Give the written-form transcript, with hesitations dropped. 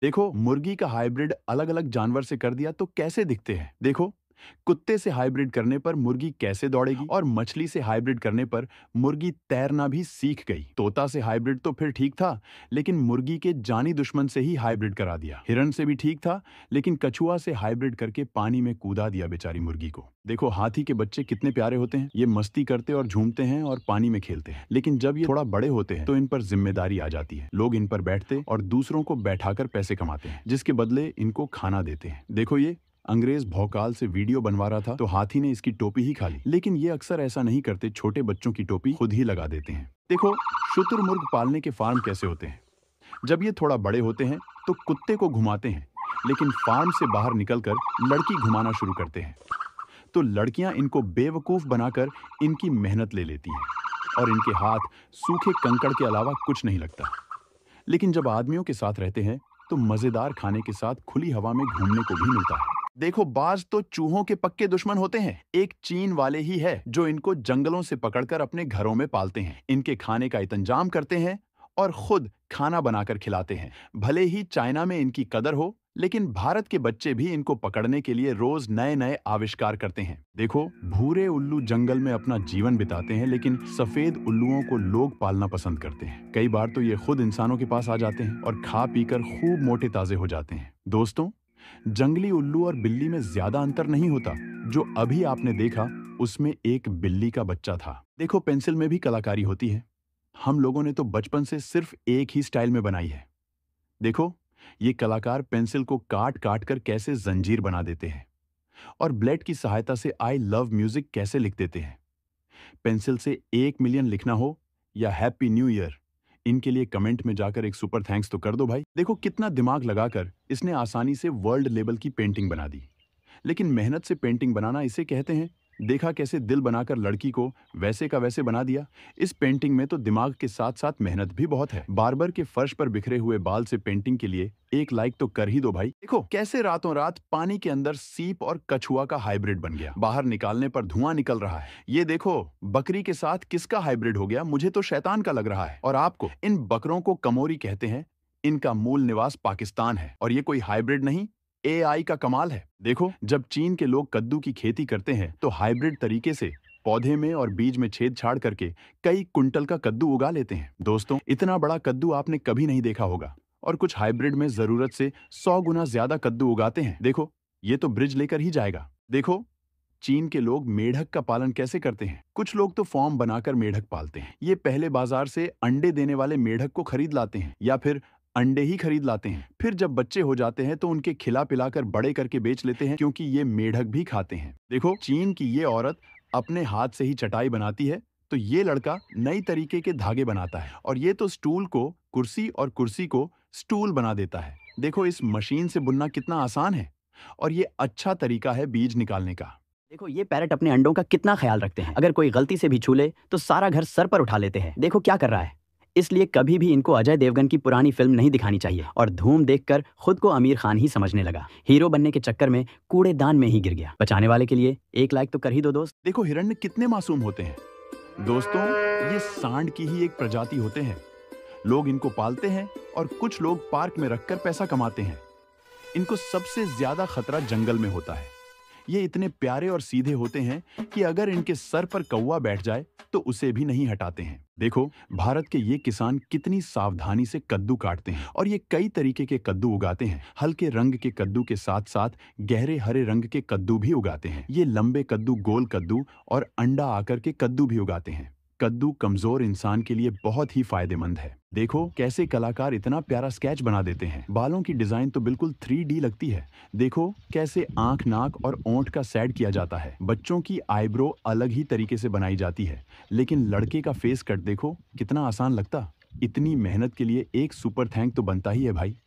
देखो, मुर्गी का हाइब्रिड अलग अलग जानवर से कर दिया तो कैसे दिखते हैं। देखो, कुत्ते से हाइब्रिड करने पर मुर्गी कैसे दौड़ेगी, और मछली से हाइब्रिड करने पर मुर्गी तैरना भी सीख गई। तोता से हाइब्रिड तो फिर ठीक था, लेकिन मुर्गी के जानी दुश्मन से ही हाइब्रिड करा दिया। हिरन से भी ठीक था, लेकिन कछुआ से हाइब्रिड करके पानी में कूदा दिया बेचारी मुर्गी को। देखो, हाथी के बच्चे कितने प्यारे होते हैं। ये मस्ती करते और झूमते हैं और पानी में खेलते हैं, लेकिन जब ये थोड़ा बड़े होते हैं तो इन पर जिम्मेदारी आ जाती है। लोग इन पर बैठते और दूसरों को बैठाकर पैसे कमाते हैं, जिसके बदले इनको खाना देते हैं। देखो, ये अंग्रेज भौकाल से वीडियो बनवा रहा था तो हाथी ने इसकी टोपी ही खा ली, लेकिन ये अक्सर ऐसा नहीं करते, छोटे बच्चों की टोपी खुद ही लगा देते हैं। देखो, शुतुरमुर्ग पालने के फार्म कैसे होते हैं। जब ये थोड़ा बड़े होते हैं तो कुत्ते को घुमाते हैं, लेकिन फार्म से बाहर निकलकर लड़की घुमाना शुरू करते हैं, तो लड़कियां इनको बेवकूफ बनाकर इनकी मेहनत ले लेती हैं और इनके हाथ सूखे कंकड़ के अलावा कुछ नहीं लगता। लेकिन जब आदमियों के साथ रहते हैं तो मजेदार खाने के साथ खुली हवा में घूमने को भी मिलता है। देखो, बाज तो चूहों के पक्के दुश्मन होते हैं। एक चीन वाले ही है जो इनको जंगलों से पकड़कर अपने घरों में पालते हैं, इनके खाने का इंतजाम करते हैं और खुद खाना बनाकर खिलाते हैं। भले ही चाइना में इनकी कदर हो, लेकिन भारत के बच्चे भी इनको पकड़ने के लिए रोज नए नए आविष्कार करते हैं। देखो, भूरे उल्लू जंगल में अपना जीवन बिताते हैं, लेकिन सफेद उल्लुओं को लोग पालना पसंद करते हैं। कई बार तो ये खुद इंसानों के पास आ जाते हैं और खा पीकर खूब मोटे ताजे हो जाते हैं। दोस्तों, जंगली उल्लू और बिल्ली में ज्यादा अंतर नहीं होता। जो अभी आपने देखा उसमें एक बिल्ली का बच्चा था। देखो, पेंसिल में भी कलाकारी होती है। हम लोगों ने तो बचपन से सिर्फ एक ही स्टाइल में बनाई है। देखो, ये कलाकार पेंसिल को काट काट कर कैसे जंजीर बना देते हैं और ब्लेड की सहायता से आई लव म्यूजिक कैसे लिख देते हैं। पेंसिल से 1 मिलियन लिखना हो या हैप्पी न्यू ईयर, इनके लिए कमेंट में जाकर एक सुपर थैंक्स तो कर दो भाई। देखो, कितना दिमाग लगाकर इसने आसानी से वर्ल्ड लेवल की पेंटिंग बना दी। लेकिन मेहनत से पेंटिंग बनाना इसे कहते हैं। देखा कैसे दिल बनाकर लड़की को वैसे का वैसे बना दिया। इस पेंटिंग में तो दिमाग के साथ साथ मेहनत भी बहुत है। बार्बर के फर्श पर बिखरे हुए बाल से पेंटिंग के लिए एक लाइक तो कर ही दो भाई। देखो, कैसे रातों रात पानी के अंदर सीप और कछुआ का हाइब्रिड बन गया। बाहर निकालने पर धुआं निकल रहा है। ये देखो, बकरी के साथ किसका हाइब्रिड हो गया। मुझे तो शैतान का लग रहा है। और आपको? इन बकरों को कमोरी कहते हैं। इनका मूल निवास पाकिस्तान है और ये कोई हाइब्रिड नहीं, एआई का कमाल है। देखो, जब चीन के लोग कद्दू की खेती करते हैं तो हाइब्रिड तरीके से पौधे में और बीज में छेदछाड़ करके कई कुंटल का कद्दू उगा लेते हैं। दोस्तों, इतना बड़ा कद्दू आपने कभी नहीं देखा होगा, और कुछ हाइब्रिड में जरूरत से 100 गुना ज्यादा कद्दू उगाते हैं। देखो, ये तो ब्रिज लेकर ही जाएगा। देखो, चीन के लोग मेढक का पालन कैसे करते हैं। कुछ लोग तो फॉर्म बनाकर मेढक पालते हैं। ये पहले बाजार से अंडे देने वाले मेढक को खरीद लाते हैं या फिर अंडे ही खरीद लाते हैं। फिर जब बच्चे हो जाते हैं तो उनके खिला पिलाकर बड़े करके बेच लेते हैं, क्योंकि ये मेढक भी खाते हैं। देखो, चीन की ये औरत अपने हाथ से ही चटाई बनाती है, तो ये लड़का नई तरीके के धागे बनाता है, और ये तो स्टूल को कुर्सी और कुर्सी को स्टूल बना देता है। देखो, इस मशीन से बुनना कितना आसान है, और ये अच्छा तरीका है बीज निकालने का। देखो, ये पैरट अपने अंडों का कितना ख्याल रखते हैं। अगर कोई गलती से भी छू ले तो सारा घर सर पर उठा लेते हैं। देखो क्या कर रहा है। इसलिए कभी भी इनको अजय देवगन की पुरानी फिल्म नहीं दिखानी चाहिए। और धूम देखकर खुद को आमिर खान ही समझने लगा। हीरो बनने के चक्कर में कूड़ेदान में ही गिर गया। बचाने वाले के लिए एक लाइक तो कर ही दो दोस्त। देखो, हिरण्य कितने मासूम होते हैं। दोस्तों, ये सांड की ही एक प्रजाति होते हैं। लोग इनको पालते हैं और कुछ लोग पार्क में रखकर पैसा कमाते हैं। इनको सबसे ज्यादा खतरा जंगल में होता है। ये इतने प्यारे और सीधे होते हैं कि अगर इनके सर पर कौवा बैठ जाए तो उसे भी नहीं हटाते हैं। देखो, भारत के ये किसान कितनी सावधानी से कद्दू काटते हैं, और ये कई तरीके के कद्दू उगाते हैं। हल्के रंग के कद्दू के साथ साथ गहरे हरे रंग के कद्दू भी उगाते हैं। ये लंबे कद्दू, गोल कद्दू और अंडा आकर के कद्दू भी उगाते हैं। कद्दू कमजोर इंसान के लिए बहुत ही फायदेमंद है। देखो, कैसे कलाकार इतना प्यारा स्केच बना देते हैं। बालों की डिजाइन तो बिल्कुल 3D लगती है। देखो, कैसे आंख, नाक और ओंठ का सेट किया जाता है। बच्चों की आईब्रो अलग ही तरीके से बनाई जाती है, लेकिन लड़के का फेस कट देखो कितना आसान लगता। इतनी मेहनत के लिए एक सुपर थैंक तो बनता ही है भाई।